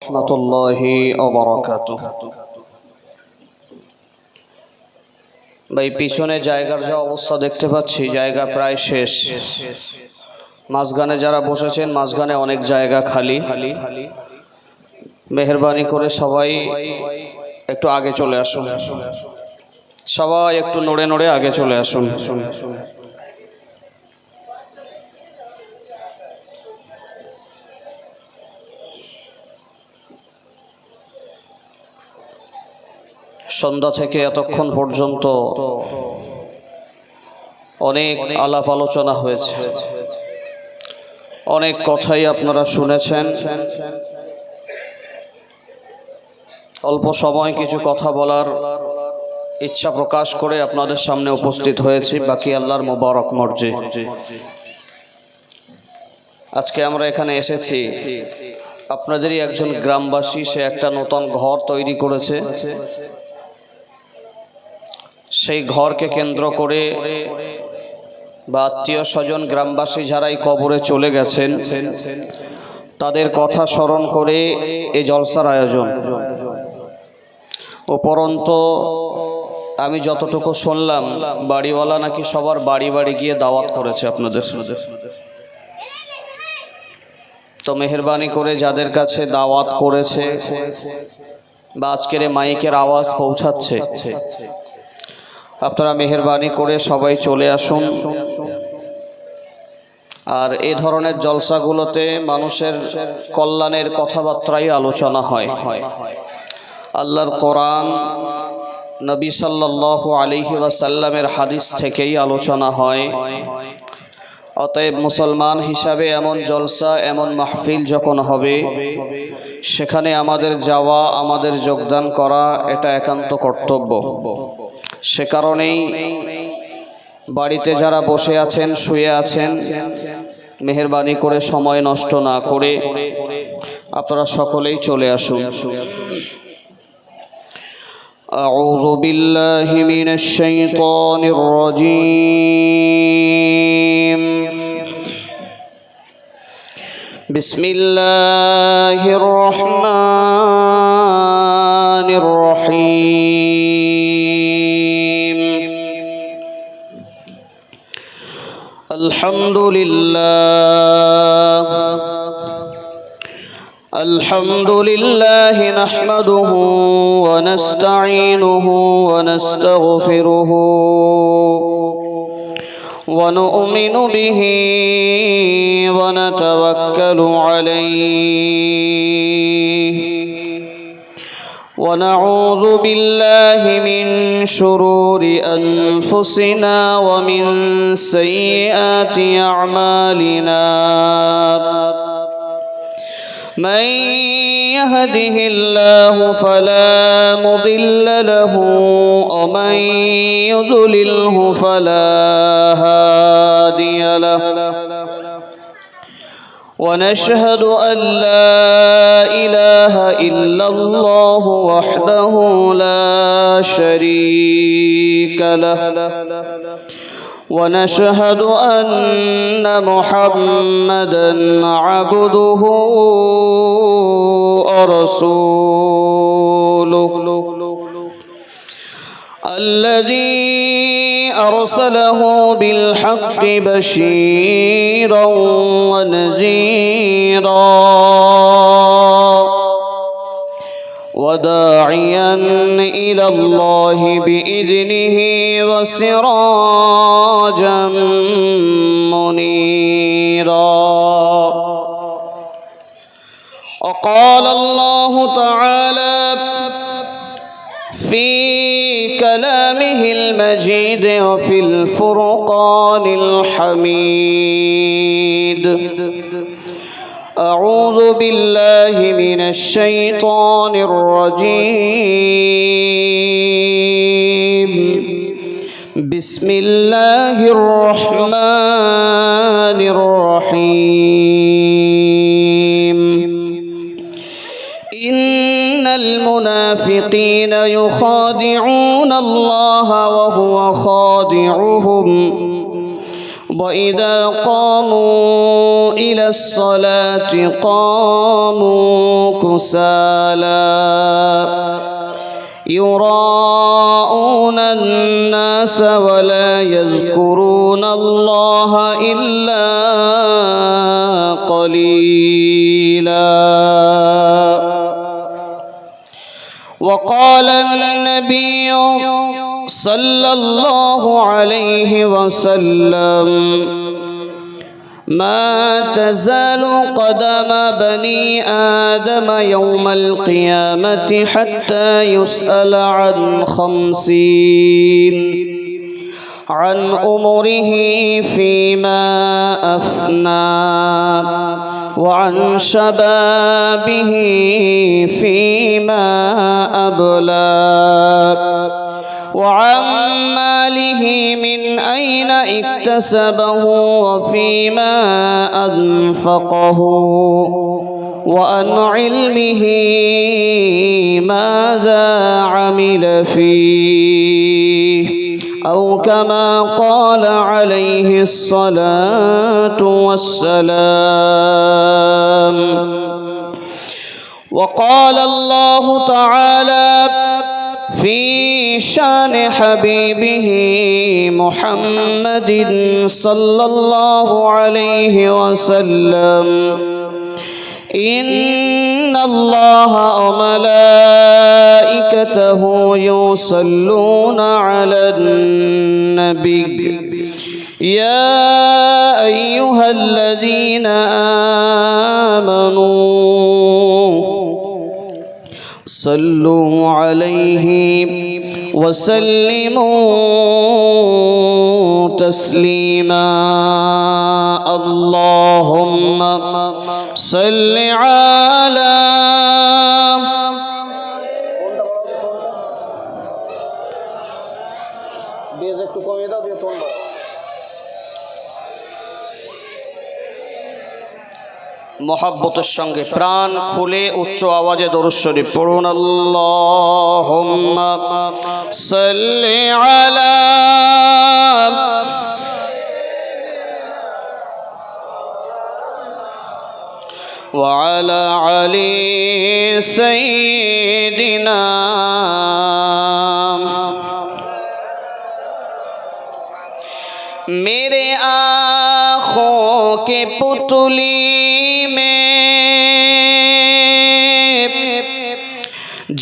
রহমতুল্লাহি ওয়া বারাকাতুহু। ভাই পিছনে জায়গার যা অবস্থা দেখতে পাচ্ছি, জায়গা প্রায় শেষ। মাঝখানে যারা বসেছেন, মাঝখানে অনেক জায়গা খালি। মেহেরবানি করে সবাই একটু আগে চলে আসুন। সবাই একটু নড়ে নড়ে আগে চলে আসুন। সন্ধ্যা থেকে এতক্ষণ পর্যন্ত অনেক আলাপ আলোচনা হয়েছে, অনেক কথাই আপনারা শুনেছেন। অল্প সময় কিছু কথা বলার ইচ্ছা প্রকাশ করে আপনাদের সামনে উপস্থিত হয়েছি। বাকি আল্লাহর মোবারক মর্জি। আজকে আমরা এখানে এসেছি, আপনাদেরই একজন গ্রামবাসী, সে একটা নতুন ঘর তৈরি করেছে। সেই ঘরকে কেন্দ্র করে বা আত্মীয় স্বজন গ্রামবাসী যারাই কবরে চলে গেছেন, তাদের কথা স্মরণ করে এই জলসার আয়োজন। উপরন্তু আমি যতটুকু শুনলাম, বাড়িওয়ালা নাকি সবার বাড়ি বাড়ি গিয়ে দাওয়াত করেছে আপনাদের। তো মেহেরবানি করে যাদের কাছে দাওয়াত করেছে বা আজকের মাইকের আওয়াজ পৌঁছাচ্ছে, আপনারা মেহেরবানি করে সবাই চলে আসুন। আর এই ধরনের জলসাগুলোতে মানুষের কল্যাণের কথাবার্তাই আলোচনা হয়। আল্লাহর কোরআন, নবী সাল্লাল্লাহু আলাইহি ওয়াসাল্লামের হাদিস থেকেই আলোচনা হয়। অতএব মুসলমান হিসাবে এমন জলসা, এমন মাহফিল যখন হবে, সেখানে আমাদের যাওয়া, আমাদের যোগদান করা, এটা একান্ত কর্তব্য। সে কারণেই বাড়িতে যারা বসে আছেন, শুয়ে আছেন, মেহেরবানি করে সময় নষ্ট না করে আপনারা সকলেই চলে আসুন। আউযু বিল্লাহি মিনাশ শাইতানির রাজীম। বিসমিল্লাহির রহমানির রহিম। আলহামদুলিল্লাহ নাহমাদুহু ওয়া নাস্তাঈনুহু ওয়া নাস্তাগফিরুহু ওয়া নু'মিনু বিহি ওয়া নাতাওয়াক্কালু আলাইহি ওয়া নাউযু বিল্লাহি মিন শুরুরি আনফুসিনা ওয়া মিন সাইয়্যাতি আ'মালিনা। من يهده الله فلا مضل له ومن يضلله فلا هادي له. ونشهد أن لا إله إلا الله وحده لا شريك له. ونشهد أن محمدًا عبده ورسوله الذي أرسله بالحق بشيرًا ونذيرًا وداعيا إلى الله بإذنه وسراجا منيرا. وقال الله تعالى في كلامه المجيد وفي الفرقان الحميد: أعوذ بالله من الشيطان الرجيم. بسم الله الرحمن الرحيم. إن المنافقين يخادعون الله وهو خادعهم وإذا قاموا إلى الصلاة قاموا كسالى يراءون الناس ولا يذكرون الله إلا قليلا. وقال النبي صلى الله عليه وسلم ما تزال قدم بني آدم يوم القيامة حتى يسأل عن 50 عن عمره فيما أفنى وعن شبابه فيما أبلى وعن ماله من أين اكتسبه وفيما أنفقه وعن علمه ماذا عمل فيه أو كما قال عليه الصلاة والسلام. وقال الله تعالى في شان حبيبه محمد صلى الله عليه وسلم إن الله وملائكته يصلون على النبي يا أيها الذين آمنوا صلوا عليه وسلموا تسليما. اللهم صل على মোহাব্বতের সঙ্গে প্রাণ খুলে উচ্চ আওয়াজে দরুদ শরীফ পড়ুন। আল্লাহুম্মা সাল্লি আলা ওয়া আলা আলি সাইয়্যিদিনা। मेरे आँखों के पुतली में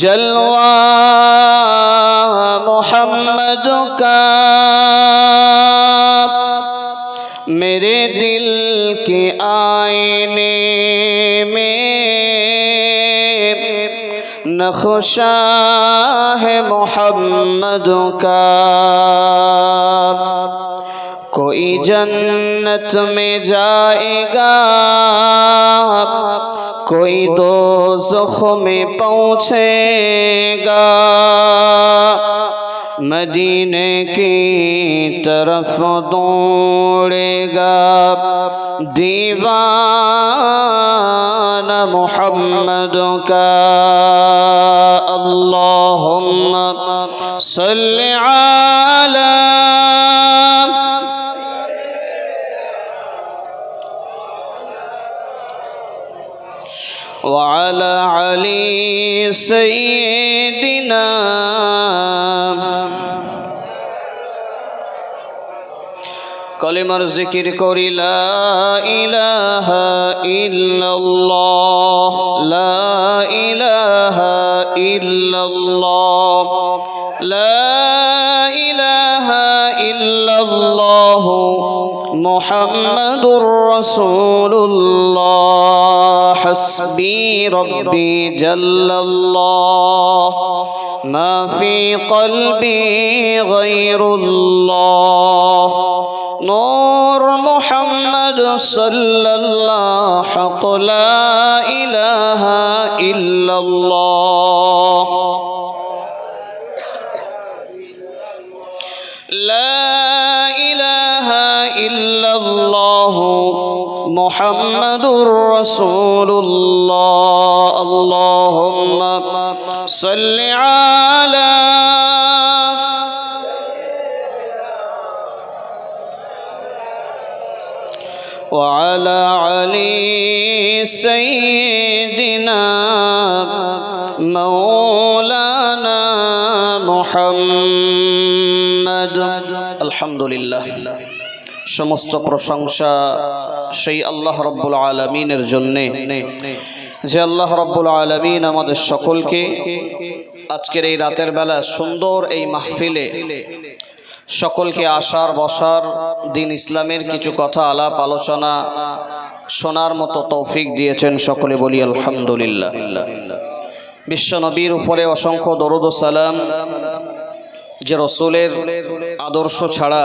जलवा मोहम्मद का, मेरे दिल के आईने में नक्शा है मोहम्मद का। कोई जन्नत में जाएगा, कोई दोज़ख में पहुँचेगा, मदीने की तरफ दौड़ेगा दीवाना मोहम्मद का। अल्लाहुम्मा सल्लि अला وعلى علي سيدنا। কলিমার জিকির করি লা ইলাহা ইল্লাল্লাহ, লা ইলাহা ইল্লাল্লাহ, লা ইলাহা ইল্লাল্লাহ মুহাম্মাদুর রাসূলুল্লাহ। হাসবি রব্বি জাল্লাল্লাহ, মা ফি কলবি গায়রুল্লাহ। নূর মুহাম্মদ সাল্লাল্লাহু হক লা ইলাহা ইল্লাল্লাহ, লা ইলাহা ইল্লাল্লাহ মুহাম্মাদুর রাসূলুল্লাহ। আল্লাহুম্মা সাল্লি আলা على علي سيدنا مولانا محمد الحمد لله সমস্ত প্রশংসা সেই আল্লাহ রাব্বুল আলামিনের জন্য যে আল্লাহ রাব্বুল আলামিন আমাদের সকলকে আজকের এই রাতের বেলা সুন্দর এই মাহফিলে সকলকে আসার বসার দিন ইসলামের কিছু কথা আলাপ আলোচনা শোনার মতো তৌফিক দিয়েছেন। সকলে বলি আলহামদুলিল্লাহ। বিশ্ব নবীর উপরে অসংখ্য দরুদ ও সালাম। যে রসুলের আদর্শ ছাড়া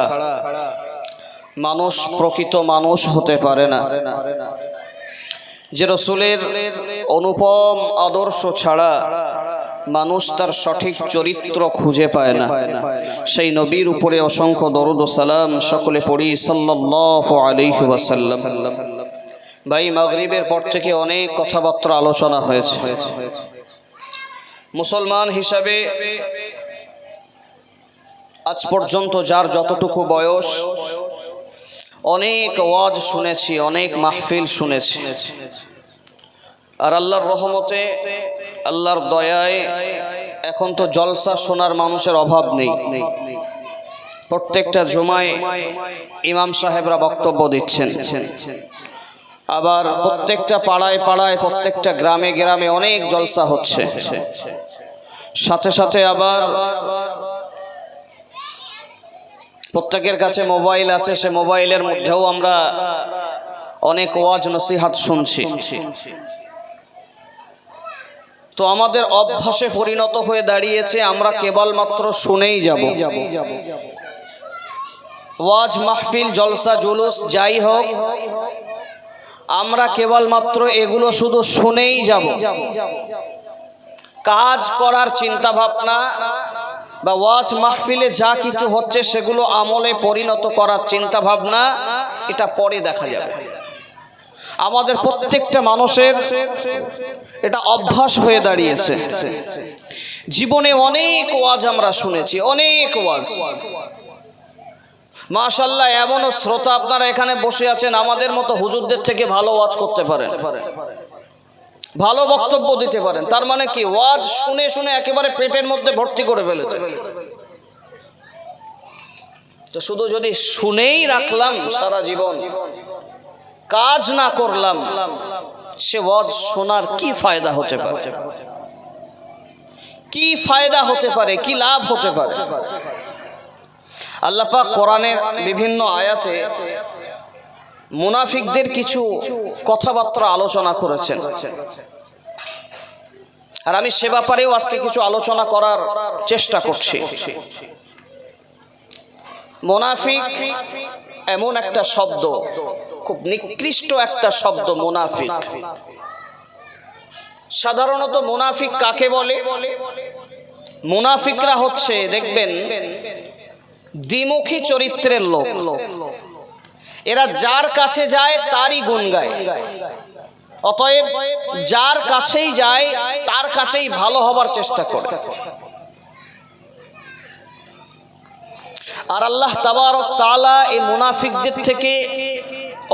মানুষ প্রকৃত মানুষ হতে পারে না, যে রসুলের অনুপম আদর্শ ছাড়া মানুষ তার সঠিক চরিত্র খুঁজে পায় না, সেই নবীর উপরে অসংখ্য দরুদ ও সালাম সকলে পড়ি সাল্লাল্লাহু আলাইহি ওয়াসাল্লাম। ভাই, মাগরিবের পর থেকে অনেক কথাবার্তা আলোচনা হয়েছে। মুসলমান হিসাবে আজ পর্যন্ত যার যতটুকু বয়স অনেক ওয়াজ শুনেছি, অনেক মাহফিল শুনেছি, আর আল্লাহর রহমতে আল্লাহর দয়ায় এখন তো জলসা শোনার মানুষের অভাব নেই। প্রত্যেকটা জুমায় ইমাম সাহেবরা বক্তব্য দিচ্ছেন, আবার প্রত্যেকটা পাড়ায় পাড়ায় প্রত্যেকটা গ্রামে গ্রামে অনেক জলসা হচ্ছে। সাথে সাথে আবার প্রত্যেকের কাছে মোবাইল আছে, সে মোবাইলের মধ্যেও আমরা অনেক ওয়াজ নসিহাত শুনছি। তো আমাদের অভ্যাসে পরিণত হয়ে দাঁড়িয়েছে আমরা কেবলমাত্র শুনেই যাব। ওয়াজ মাহফিল জলসা জুলুস যাই হোক, আমরা কেবলমাত্র এগুলো শুধু শুনেই যাব। কাজ করার চিন্তা ভাবনা বা ওয়াজ মাহফিলে যা কিছু হচ্ছে সেগুলো আমলে পরিণত করার চিন্তা ভাবনা এটা পরে দেখা যাবে। আমাদের প্রত্যেকটা মানুষের এটা অভ্যাস হয়ে দাঁড়িয়েছে। জীবনে অনেক ওয়াজ আমরা শুনেছি, অনেক ওয়াজ। মাশাআল্লাহ, এমনও শ্রোতা আপনারা এখানে বসে আছেন আমাদের মতো হুজুরদের থেকে ভালো ওয়াজ করতে পারেন, ভালো বক্তব্য দিতে পারেন। তার মানে কি, ওয়াজ শুনে শুনে একেবারে পেটের মধ্যে ভর্তি করে ফেলেছে। তো শুধু যদি শুনেই রাখলাম সারা জীবন, কাজ না করলাম, সে ওয়াজ শোনার কি ফায়দা হতে পারে? কি ফায়দা হতে পারে? কি লাভ হতে পারে? আল্লাহ পাক কোরআনের বিভিন্ন আয়াতে মুনাফিকদের কিছু কথাবার্তা আলোচনা করেছেন, আর আমি সে ব্যাপারেও আজকে কিছু আলোচনা করার চেষ্টা করছি। মুনাফিক এমন একটা শব্দ, খুব নিকৃষ্ট একটা শব্দ মুনাফিক। সাধারণত মুনাফিক কাকে বলে? মুনাফিকরা হচ্ছে, দেখবেন, দ্বিমুখী চরিত্রের লোক। এরা যার কাছে যায় তারই গুণ গায়। অতএব যার কাছেই যায় তার কাছেই ভালো হবার চেষ্টা করে। আর আল্লাহ তাবারক তাআলা এই মুনাফিকদের থেকে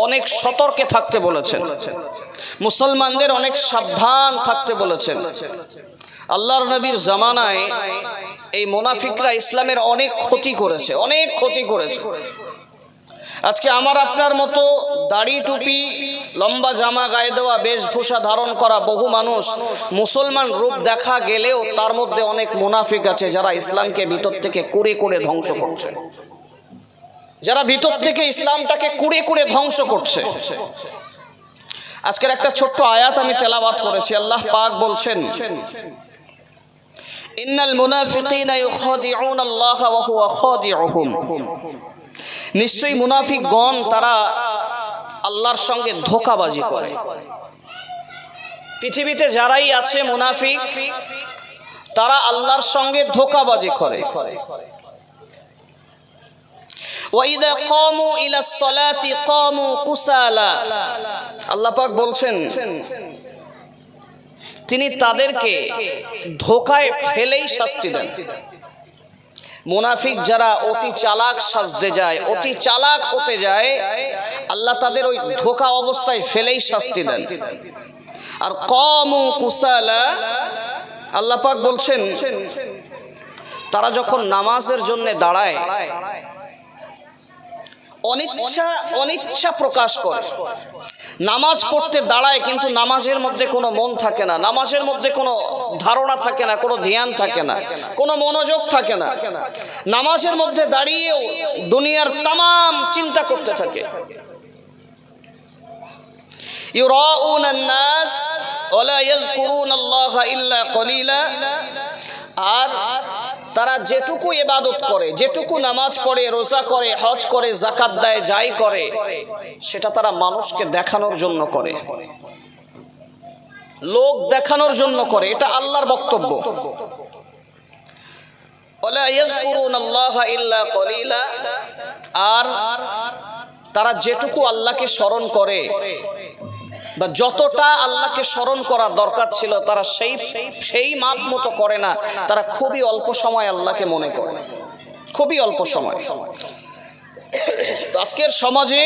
অনেক সতর্কে থাকতে বলেছেন, মুসলমানদের অনেক সাবধান থাকতে বলেছেন। আল্লাহর নবীর জামানায় এই মুনাফিকরা ইসলামের অনেক ক্ষতি করেছে, অনেক ক্ষতি করেছে। আজকে আমার আপনার মতো দাড়ি টুপি লম্বা জামা গায়ে দেওয়া বেশভূষা ধারণ করা বহু মানুষ মুসলমান রূপ দেখা গেলেও তার মধ্যে অনেক মুনাফিক আছে যারা ইসলামকে ভিতর থেকে কুড়ে কুড়ে ধ্বংস করছে, যারা ভিতর থেকে ইসলামটাকে কুড়ে কুড়ে ধ্বংস করছে। আজকের একটা ছোট্ট আয়াত আমি তেলাওয়াত করেছি। আল্লাহ পাক বলছেন, ইন্নাল মুনাফিকিনা ইউখাদিউনা আল্লাহ ওয়া হুয়া খাদিউহুম। নিশ্চয়ই মুনাফিকগণ তারা আল্লাহর সঙ্গে ধোঁকাবাজি করে। পৃথিবীতে যারাই আছে মুনাফিক, তারা আল্লাহর সঙ্গে ধোঁকাবাজি করে। ওয়াইদা কামু ইলাস সালাতি কামু কুসালা। আল্লাহ পাক বলছেন, তিনি তাদেরকে ধোঁকায় ফেলেই শাস্তি দেন। মুনাফিক যারা অতি চালাক সাজতে যায়, অতি চালাক হতে যায়, আল্লাহ তাদের ওই ধোঁকা অবস্থায় ফেলেই শাস্তি দেন। আর কমু কুসালা, আল্লাহ পাক বলছেন তারা যখন নামাজের জন্য দাঁড়ায় অনিচ্ছা প্রকাশ করে। নামাজ পড়তে দাঁড়ায় কিন্তু নামাজের মধ্যে কোনো মন থাকে না, নামাজের মধ্যে কোনো ধারণা থাকে না, কোনো ধ্যান থাকে না, কোনো মনোযোগ থাকে না। নামাজের মধ্যে দাঁড়িয়েও দুনিয়ার তামাম চিন্তা করতে থাকে। ইউরাউনান নাস ওয়ালা ইয়াযকুরুনাল্লাহা ইল্লা কলিলা, আর তারা যেটুকু ইবাদত করে, যেটুকু নামাজ পড়ে, রোজা করে, হজ করে, যাকাত দেয়, যাই করে, সেটা তারা মানুষকে দেখানোর জন্য করে, লোক দেখানোর জন্য করে। এটা আল্লাহর বক্তব্য। ওয়ালা ইয়াযকুরুনাল্লাহা ইল্লা কলিলা, আর তারা যেটুকু আল্লাহকে স্মরণ করে বা যতটা আল্লাহকে স্মরণ করার দরকার ছিল তারা সেই মাপ মতো করে না। তারা খুবই অল্প সময় আল্লাহকে মনে করে, খুবই অল্প সময়। আজকের সমাজে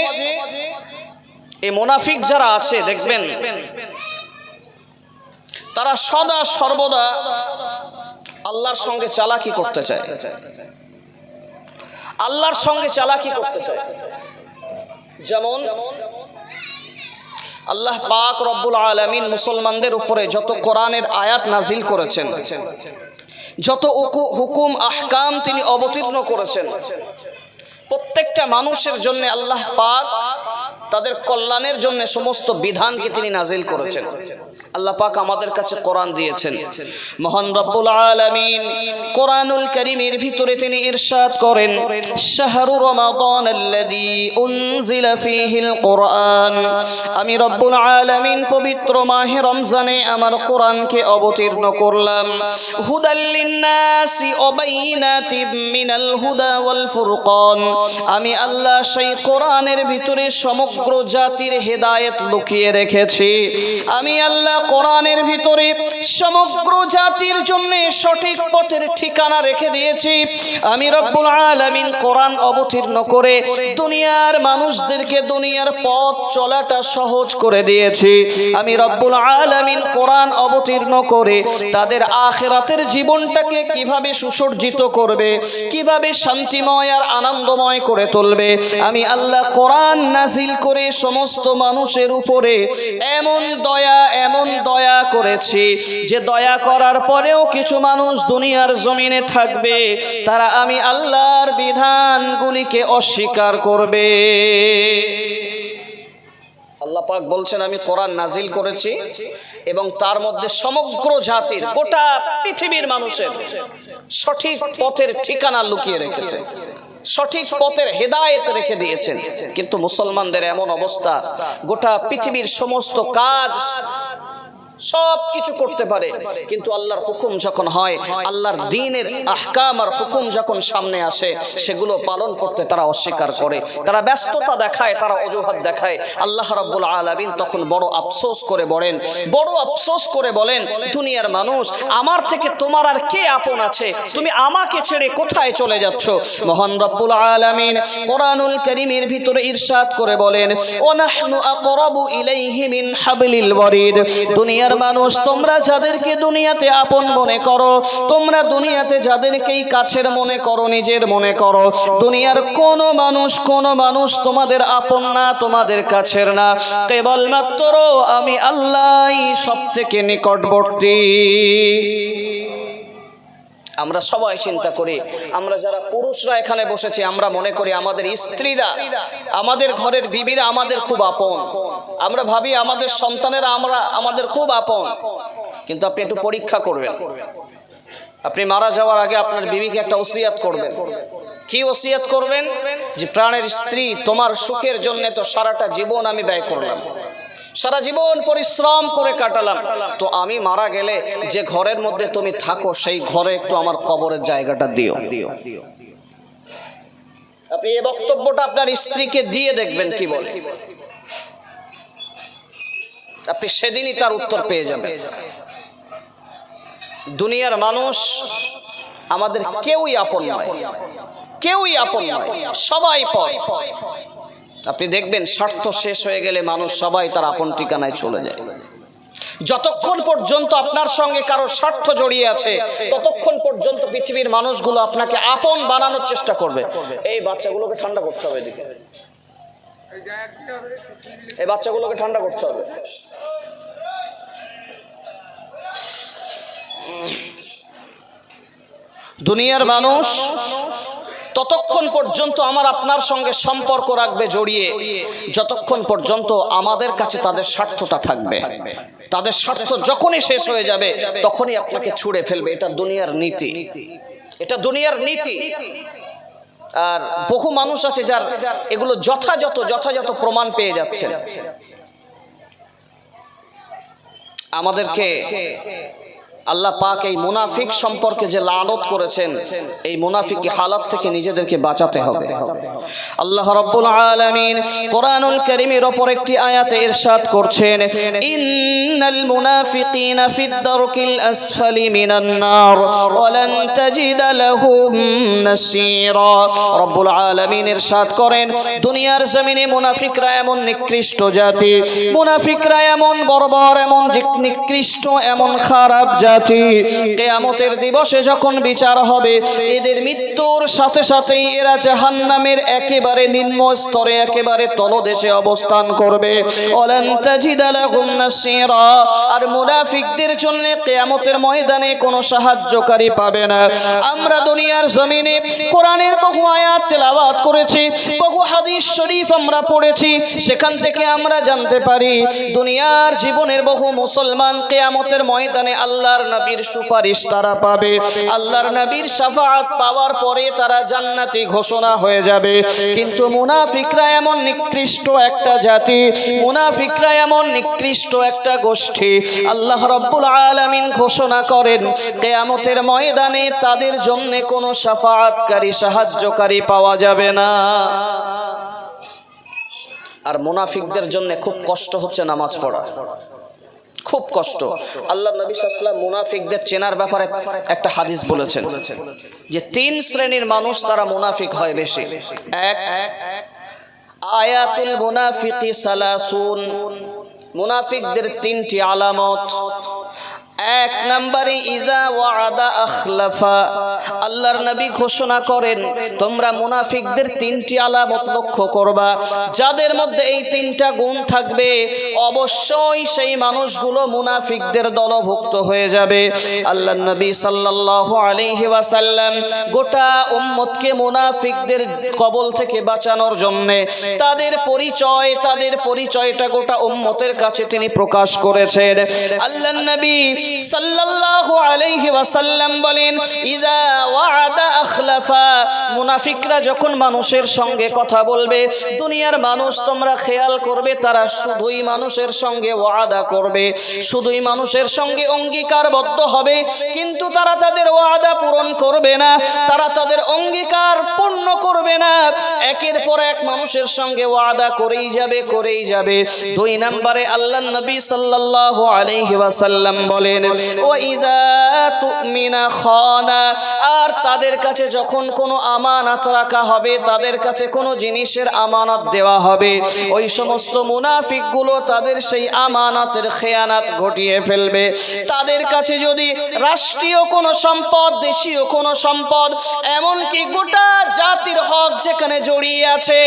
এই মুনাফিক যারা আছে দেখবেন তারা সদা সর্বদা আল্লাহর সঙ্গে চালাকি করতে চায়, আল্লাহর সঙ্গে চালাকি করতে চায়। যেমন আল্লাহ পাক রব্বুল আলামিন মুসলমানদের উপরে যত কোরআনের আয়াত নাজিল করেছেন, যত হুকুম আহকাম তিনি অবতীর্ণ করেছেন, প্রত্যেকটা মানুষের জন্য আল্লাহ পাক তাদের কল্যাণের জন্য সমস্ত বিধানকে তিনি নাজিল করেছেন। আল্লাহ পাক আমাদের কাছে কোরআন দিয়েছেন। মহান রব্বুল আলামিন কোরআনুল কারীমের ভিতরে তিনি ইরশাদ করেন, শাহরু রমাদানাল্লাযী উনজিলা ফীহিল কুরআন, আমি রব্বুল আলামিন পবিত্র মাহে রমজানে আমার কোরআনকে অবতীর্ণ করলাম। হুদাল লিন্নাসি ওয়া বাইনাতিম মিনাল হুদা ওয়াল ফুরকান, আমি আল্লাহ সেই কোরআনের ভিতরে সমগ্র জাতির হেদায়েত লুকিয়ে রেখেছি। আমি আল্লাহ কোরআনের ভিতরে সমগ্র জাতির জন্য সঠিক পথের ঠিকানা রেখে দিয়েছি। আমি রব্বুল আলামিন কোরআন অবতীর্ণ করে দুনিয়ার মানুষদেরকে দুনিয়ার পথ চলাটা সহজ করে দিয়েছি। আমি রব্বুল আলামিন কোরআন অবতীর্ণ করে তাদের আখিরাতের জীবনটাকে কিভাবে সুসজ্জিত করবে, কিভাবে শান্তিময় আর আনন্দময় করে তুলবে, আমি আল্লাহ কোরআন নাজিল করে সমস্ত মানুষের উপরে এমন দয়া করেছি যে দয়া করার পরেও কিছু মানুষ দুনিয়ার জমিনে থাকবে, তারা আমি আল্লাহর বিধানগুলিকে অস্বীকার করবে। আল্লাহ পাক বলছেন আমি কোরআন নাজিল করেছি এবং তার মধ্যে সমগ্র জাতির, গোটা পৃথিবীর মানুষের সঠিক পথের ঠিকানা লুকিয়ে রেখেছে, সঠিক পথের হেদায়েত রেখে দিয়েছেন। কিন্তু মুসলমানদের এমন অবস্থা, গোটা পৃথিবীর সমস্ত কাজ সব কিছু করতে পারে, কিন্তু আল্লাহর হুকুম যখন হয়, আল্লাহর দ্বীনের আহকাম আর হুকুম যখন সামনে আসে, সেগুলো পালন করতে তারা অস্বীকার করে, তারা ব্যস্ততা দেখায়, তারা অজুহাত দেখায়। আল্লাহ রাব্বুল আলামিন তখন বড় আফসোস করে বলেন, দুনিয়ার মানুষ, আমার থেকে তোমার আর কে আপন আছে? তুমি আমাকে ছেড়ে কোথায় চলে যাচ্ছ? মহান রব্বুল আলামিন কোরআনুল কারীমের ভিতরে ইরশাদ করে বলেন, ওয়া নাহনু আকরাবু ইলাইহি মিন হাবলিল ওয়ারিদ, দুনিয়ার মানুষ, তোমরা যাদেরকে দুনিয়াতে আপন মনে করো, তোমরা দুনিয়াতে যাদেরকেই কাছের মনে করো, নিজের মনে করো, দুনিয়ার কোন মানুষ তোমাদের আপন না, তোমাদের কাছের না, কেবলমাত্র আমি আল্লাহই সবথেকে নিকটবর্তী। আমরা সবাই চিন্তা করি, আমরা যারা পুরুষরা এখানে বসেছি, আমরা মনে করি আমাদের স্ত্রীরা, আমাদের ঘরের বিবিরা আমাদের খুব আপন, আমরা ভাবি আমাদের সন্তানেরা আমাদের খুব আপন। কিন্তু আপনি একটু পরীক্ষা করবেন, আপনি মারা যাওয়ার আগে আপনার বিবিকে একটা ওসিয়াত করবেন। কি ওসিয়াত করবেন? যে প্রাণের স্ত্রী, তোমার সুখের জন্য তো সারাটা জীবন আমি ব্যয় করলাম, সারা জীবন পরিশ্রম করে কাটালাম, তো আমি মারা গেলে যে ঘরের মধ্যে তুমি থাকো সেই ঘরে একটু আমার কবরের জায়গাটা দিও। আপনি এই বক্তব্যটা আপনার স্ত্রীকে দিয়ে দেখবেন কি বলে, আপনি সেদিনই তার উত্তর পেয়ে যাবেন। দুনিয়ার মানুষ আমাদের কেউই আপন নয়, কেউই আপন নয়, সবাই পর। আপনি দেখবেন স্বার্থ শেষ হয়ে গেলে মানুষ সবাই তার আপন ঠিকানায় চলে যায়। যতক্ষণ পর্যন্ত আপনার সঙ্গে কারো স্বার্থ জড়িয়ে আছে ততক্ষণ পর্যন্ত পৃথিবীর মানুষগুলো আপনাকে আপন বানানোর চেষ্টা করবে। এই বাচ্চাগুলোকে ঠান্ডা করতে হবে, এদিকে এই বাচ্চাগুলোকে ঠান্ডা করতে হবে। দুনিয়ার মানুষ ততক্ষণ পর্যন্ত আমার আপনার সঙ্গে সম্পর্ক রাখবে জড়িয়ে যতক্ষণ পর্যন্ত আমাদের কাছে তাদের স্বার্থটা থাকবে। তাদের স্বার্থ যখনই শেষ হয়ে যাবে তখনই আপনাকে ছুঁড়ে ফেলবে। এটা দুনিয়ার নীতি, এটা দুনিয়ার নীতি। আর বহু মানুষ আছে যার এগুলো যথাযথ প্রমাণ পেয়ে যাচ্ছে। আমাদেরকে আল্লাহ পাক এই মুনাফিক সম্পর্কে যে লানত করেছেন, এই মুনাফিকি হালাত থেকে নিজেদেরকে বাঁচাতে হবে। আল্লাহ রাব্বুল আলামিন কোরআনুল কারীমের উপর একটি আয়াতে ইরশাদ করছেন, ইন্নাল মুনাফিকিনা ফিদ দারকিল আসফালি মিনান নার ওয়া লান তাজিদা লাহুম নাসীরা। রাব্বুল আলামিন ইরশাদ করেন, দুনিয়ার জমিনে মুনাফিকরা এমন নিকৃষ্ট জাতি, মুনাফিকরা এমন বর্বর, এমন নিকৃষ্ট, এমন খারাপ জাতি। কিয়ামতের দিবসে যখন বিচার হবে এদের মৃত্যুর সাথে সাথেই এরা জাহান্নামের একেবারে নিম্ন স্তরে, একেবারে তলদেশে অবস্থান করবে। ওয়ালান তাজিদা লাহুম নাসীরা। আর মুনাফিকদের জন্য কিয়ামতের ময়দানে কোনো সাহায্যকারী পাবে না। আমরা দুনিয়ার জমিনে কোরআনের বহু আয়াত তেলাওয়াত করেছি, বহু হাদিস শরীফ আমরা পড়েছি, সেখান থেকে আমরা জানতে পারি দুনিয়ার জীবনের বহু মুসলমান কিয়ামতের ময়দানে আল্লাহর নবীর সুপারিশ তারা পাবে। আল্লাহর নবীর শাফাআত পাওয়ার পরে তারা জান্নাতি ঘোষণা হয়ে যাবে। কিন্তু মুনাফিকরা এমন নিকৃষ্ট একটা জাতি, মুনাফিকরা এমন নিকৃষ্ট একটা গোষ্ঠী, আল্লাহ রাব্বুল আলামিন ঘোষণা করেন কিয়ামতের ময়দানে তাদের জন্য কোনো শাফাআতকারী, সাহায্যকারী পাওয়া যাবে না। আর মুনাফিকদের জন্য খুব কষ্ট হচ্ছে নামাজ পড়া, খুব কষ্ট। আল্লাহ নবী সাল্লাল্লাহু আলাইহি ওয়াসাল্লাম মুনাফিকদের চেনার ব্যাপারে একটা হাদিস বলেছেন যে 3 শ্রেণীর মানুষ তারা মুনাফিক হয় বেশি। এক, আয়াতুল মুনাফিকি সালাসুন, মুনাফিকদের 3টি আলামত। 1 নম্বরে ইজা ওয়াদা আখলাফা। আল্লাহর নবী ঘোষণা করেন তোমরা মুনাফিকদের 3টি আলামত লক্ষ্য করবা, যাদের মধ্যে এই 3টা গুণ থাকবে অবশ্যই সেই মানুষগুলো মুনাফিকদের দলভুক্ত হয়ে যাবে। আল্লাহর নবী সাল্লাল্লাহু আলাইহি ওয়াসাল্লাম গোটা উম্মতকে মুনাফিকদের কবল থেকে বাঁচানোর জন্য তাদের পরিচয়টা গোটা উম্মতের কাছে তিনি প্রকাশ করেছেন। আল্লাহর নবী সাল্লাল্লাহু আলাইহি ওয়াসাল্লাম বলেন ইজা ওয়াদা আখলাফা। মুনাফিকরা যখন মানুষের সঙ্গে কথা বলবে, দুনিয়ার মানুষ তোমরা খেয়াল করবে তারা শুধুই মানুষের সঙ্গে ওয়াদা করবে, শুধুই মানুষের সঙ্গে অঙ্গীকারবদ্ধ হবে, কিন্তু তারা তাদের ওয়াদা পূরণ করবে না, তারা তাদের অঙ্গীকার পূর্ণ করবে না। একের পর এক মানুষের সঙ্গে ওয়াদা করেই যাবে। 2 নম্বরে আল্লাহর নবী সাল্লাল্লাহু আলাইহি ওয়াসাল্লাম বলেন ওয়াইদা তুমিনা খানা। আর তাদের কাছে যখন কোনো আমানত রাখা হবে, তাদের কাছে কোনো জিনিসের আমানত দেওয়া হবে, ওই সমস্ত মুনাফিকগুলো তাদের সেই আমানতের খেয়ানত ঘটিয়ে ফেলবে। তাদের কাছে যদি রাষ্ট্রীয় কোনো সম্পদ, দেশীয় কোনো সম্পদ, এমনকি গোটা জাতির হক যেখানে জড়িয়ে আছে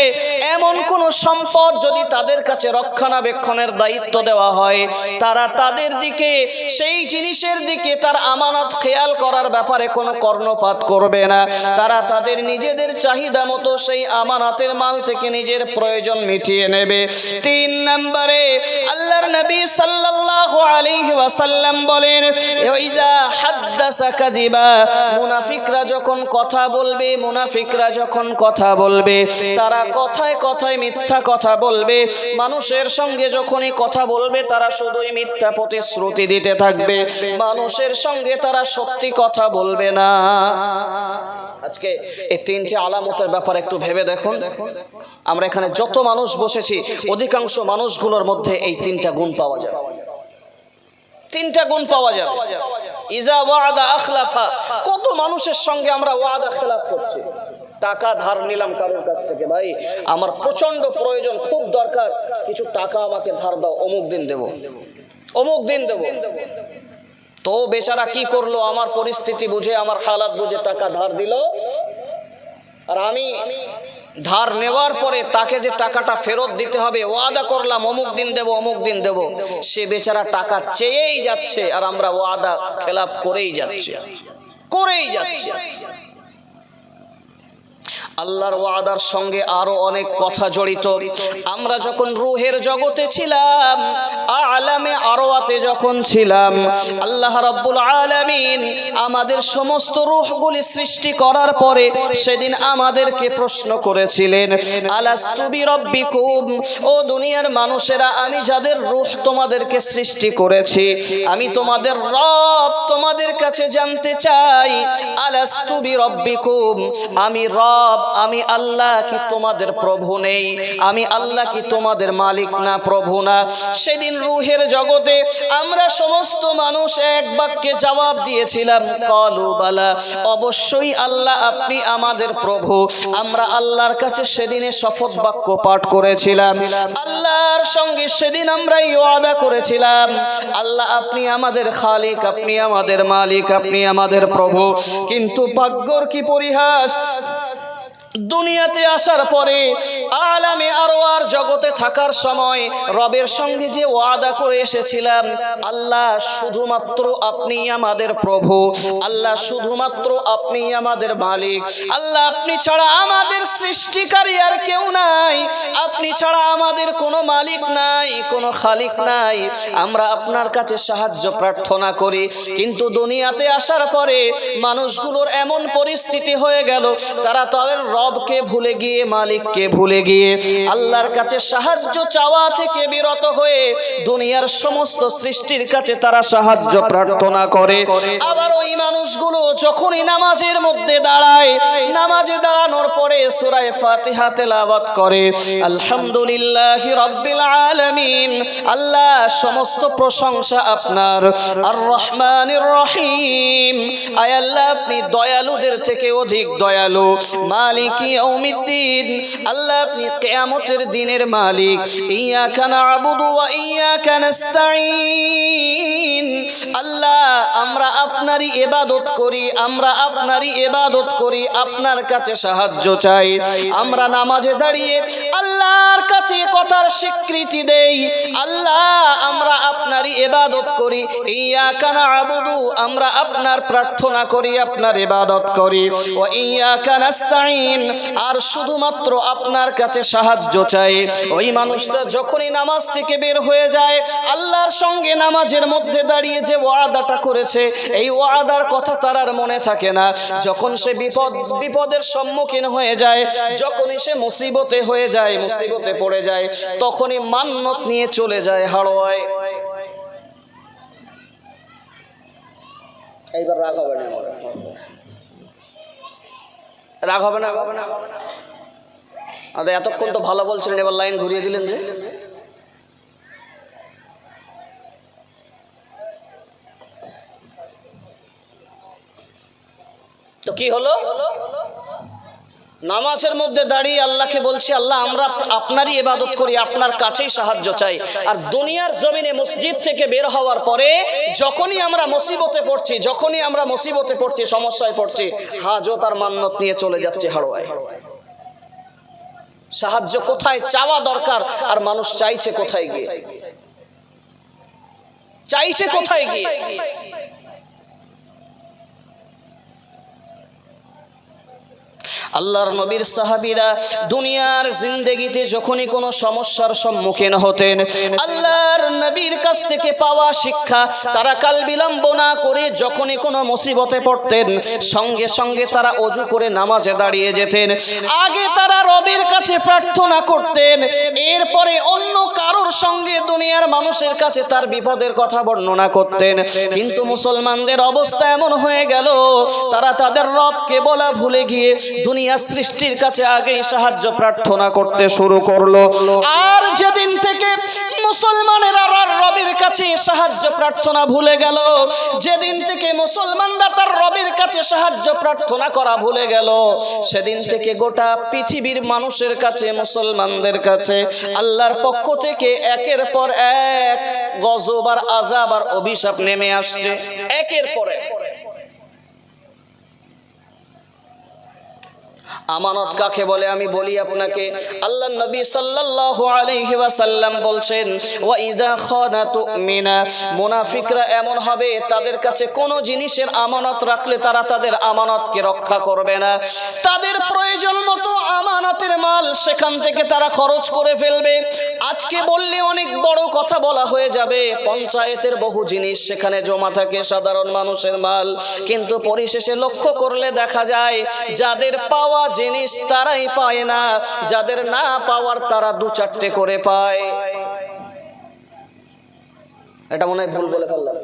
এমন কোনো সম্পদ যদি তাদের কাছে রক্ষণাবেক্ষণের দায়িত্ব দেওয়া হয়, তারা তাদের দিকে, সেই জিনিসের দিকে, তার আমানত খেয়াল করার ব্যাপারে কোনো কর্ণপাত করবে না। তারা তাদের নিজেদের চাহিদা মতো সেই আমানতের মাল থেকে নিজের প্রয়োজন মিটিয়ে নেবে। 3 নম্বরে আল্লাহর নবী সাল্লাল্লাহু আলাইহি ওয়াসাল্লাম বলেন ইযা হাদ্দাসা কাযিবা। মুনাফিকরা যখন কথা বলবে, তারা কথায় কথায় মিথ্যা কথা বলবে। মানুষের সঙ্গে যখনই কথা বলবে তারা শুধুই মিথ্যা প্রতিশ্রুতি দিতে থাকবে, মানুষের সঙ্গে তারা সত্যি কথা বলবে না। আজকে এই 3টি আলামতের ব্যাপারে একটু ভেবে দেখুন। আমরা এখানে যত মানুষ বসেছি অধিকাংশ মানুষগুলোর মধ্যে এই 3টা গুণ পাওয়া যাবে, 3টা গুণ পাওয়া যাবে। ইজা ওয়াদা আখলাফা। কত মানুষের সঙ্গে আমরা ওয়াদা খেলাফ করছি। টাকা ধার নিলাম কারোর কাছ থেকে, ভাই আমার প্রচন্ড প্রয়োজন, খুব দরকার, কিছু টাকা আমাকে ধার দাও, অমুক দিন দেব, অমুক দিন দেব। তো বেচারা কি করলো, আমার পরিস্থিতি বুঝে, আমার হালাত বুঝে টাকা ধার দিল। আর আমি ধার নেওয়ার পরে তাকে যে টাকাটা ফেরত দিতে হবে, ওয়াদা করলাম অমুক দিন দেব, অমুক দিন দেব, সে বেচারা টাকা চেয়েই যাচ্ছে, আর আমরা ওয়াদা খেলাফ করেই যাচ্ছি, করেই যাচ্ছি। আল্লাহর ওয়াদার সঙ্গে আরো অনেক কথা জড়িত। আমরা যখন রূহের জগতে ছিলাম, আলামে আরওয়াতে যখন ছিলাম, আল্লাহ রাব্বুল আলামিন আমাদের সমস্ত রূহগুলি সৃষ্টি করার পরে সেদিন আমাদেরকে প্রশ্ন করেছিলেন, আলাস্তু বিরাব্বিকুম, ও দুনিয়ার মানুষেরা, আমি যাদের রূহ তোমাদেরকে সৃষ্টি করেছি, আমি তোমাদের রব, তোমাদের কাছে জানতে চাই, আলাস্তু বিরাব্বিকুম, আমি রব, আমি আল্লাহ কি তোমাদের প্রভু নেই? আমি আল্লাহ কি তোমাদের মালিক না, প্রভু না? সেদিন রূহের জগতে আমরা সমস্ত মানুষ এক বাক্যে জবাব দিয়েছিলাম, ক্বালু বালা, অবশ্যই আল্লাহ আপনি আমাদের প্রভু। আমরা আল্লাহর কাছে সেদিনে শপথ বাক্য পাঠ করেছিলাম, আল্লাহর সঙ্গে সেদিন আমরা ওয়াদা করেছিলাম, আল্লাহ আপনি আমাদের খালিক, আপনি আমাদের মালিক, আপনি আমাদের প্রভু। কিন্তু ভাগ্যর কি পরিহাস, দুনিয়াতে আসার পরে, আলামে আরওয়ার জগতে থাকার সময় রবের সঙ্গে যে ওয়াদা করে এসেছিলাম, আল্লাহ শুধুমাত্র আপনি আমাদের প্রভু, আল্লাহ শুধুমাত্র আপনি আমাদের মালিক, আল্লাহ আপনি ছাড়া আমাদের সৃষ্টিকারী আর কেউ নাই, আপনি ছাড়া আমাদের কোনো মালিক নাই, কোনো খালিক নাই, আমরা আপনার কাছে সাহায্য প্রার্থনা করি। কিন্তু দুনিয়াতে আসার পরে মানুষগুলোর এমন পরিস্থিতি হয়ে গেল, তারা তাদের রবকে ভুলে গিয়ে, মালিককে ভুলে গিয়ে, আল্লাহর কাছে সাহায্য চাওয়া থেকে বিরত হয়ে দুনিয়ার সমস্ত সৃষ্টির কাছে তারা সাহায্য প্রার্থনা করে। আবার ওই মানুষগুলো যখনই নামাজের মধ্যে দাঁড়ায়, নামাজে দাঁড়ানোর পরে সূরা ফাতিহা তেলাওয়াত করে, আলহামদুলিল্লাহি রাব্বিল আলামিন, আল্লাহ সমস্ত প্রশংসা আপনার, আর রহমানির রহিম, আয় আল্লাহ আপনি দয়ালুদের থেকে অধিক দয়ালু, মালিকি ইয়াউমিদ্দিন, আল্লাহ আপনি কিয়ামতের দিনের মালিক, ইয়াকা না'বুদু ওয়া ইয়াকা নাস্তাঈন, আল্লাহ আমরা আপনারই ইবাদত করি, আমরা আপনারই ইবাদত করি, আপনার কাছে সাহায্য চাই। আমরা নামাজে দাঁড়িয়ে আল্লাহর কাছে কথার স্বীকৃতি দেই, আল্লাহ আমরা আপনারই ইবাদত করি, ইয়াকা না'বুদু, আমরা আপনার প্রার্থনা করি, আপনার ইবাদত করি, ওয়া ইয়াকা নাস্তাঈন, আর শুধুমাত্র আপনার কাছে সাহায্য চাই। ওই মানুষটা যখনই নামাজ থেকে বের হয়ে যায়, আল্লাহর সঙ্গে নামাজের মধ্যে দাঁড়িয়ে যে ওয়াদাটা করেছে, এই ওয়াদার কথা তার আর মনে থাকে না। যখন সে বিপদের সম্মুখীন হয়ে যায়, যখনই সে মুসিবতে হয়ে যায়, মুসিবতে পড়ে যায়, তখনই মান্নত নিয়ে চলে যায় হাড়োয়ায়। এইবার রাগ হবে না, রাগ হবে না? এতক্ষণ তো ভালো বলছিলেন, এবার লাইন ঘুরিয়ে দিলেন যে। তো কি হলো? নামাজের মধ্যে দাঁড়িয়ে আল্লাহকে বলছি, আল্লাহ আমরা আপনারই ইবাদত করি, আপনার কাছেই সাহায্য চাই। আর দুনিয়ার জমিনে মসজিদ থেকে বের হওয়ার পরে যখনই আমরা মুসিবতে পড়ছি, যখনই আমরা মুসিবতে পড়ছি, সমস্যায় পড়ছি, হাজত আর মান্নত নিয়ে চলে যাচ্ছে হাড়োয়ায়। সাহায্য কোথায় চাওয়া দরকার, আর মানুষ চাইছে কোথায় গিয়ে, চাইছে কোথায় গিয়ে। আল্লাহর নবীর সাহাবীরা দুনিয়ার জিন্দেগিতে যখনই কোনো সমস্যার সম্মুখীন হতেন, আল্লাহর নবীর কাছ থেকে পাওয়া শিক্ষা, তারা কাল বিলম্ব না করে যখনই কোনো মুসিবতে পড়তেন, সঙ্গে সঙ্গে তারা ওযু করে নামাজে দাঁড়িয়ে যেতেন। আগে তারা রবের কাছে প্রার্থনা করতেন, এরপরে অন্য কারোর সঙ্গে দুনিয়ার মানুষের কাছে তার বিপদের কথা বর্ণনা করতেন। কিন্তু মুসলমানদের অবস্থা এমন হয়ে গেল, তারা তাদের রবকে বলা ভুলে গিয়ে দুনিয়া দুনিয়া সৃষ্টির কাছে আগেই সাহায্য প্রার্থনা করতে শুরু করলো। আর যেদিন থেকে মুসলমানেরা রবের কাছে সাহায্য প্রার্থনা ভুলে গেল, যেদিন থেকে মুসলমানরা তার রবের কাছে সাহায্য প্রার্থনা করা ভুলে গেল, সেদিন থেকে গোটা পৃথিবীর মানুষের কাছে, মুসলমানদের কাছে আল্লাহর পক্ষ থেকে একের পর এক গজব আর আযাব আর অভিশাপ নেমে আসছে একের পর এক। আমানত কাকে বলে আমি বলি আপনাকে। আল্লাহর নবী সাল্লাল্লাহু আলাইহি ওয়াসাল্লাম বলছেন, ওয়া ইযা খানা তুমিনা, মুনাফিকরা এমন হবে তাদের কাছে কোন জিনিসের আমানত রাখলে তারা তাদের আমানতকে রক্ষা করবে না। তাদের প্রয়োজন মতো আমানতের মাল সেখান থেকে তারা খরচ করে ফেলবে। আজকে বললে অনেক বড় কথা বলা হয়ে যাবে, পঞ্চায়েতের বহু জিনিস সেখানে জমা থাকে, সাধারণ মানুষের মাল, কিন্তু পরিশেষে লক্ষ্য করলে দেখা যায় যাদের পাওয়া জিনিস তারাই পায় না, যাদের না পাওয়ার তারা দু চারটে করে পায়। এটা মনে হয় ভুল বলে ফেললাম।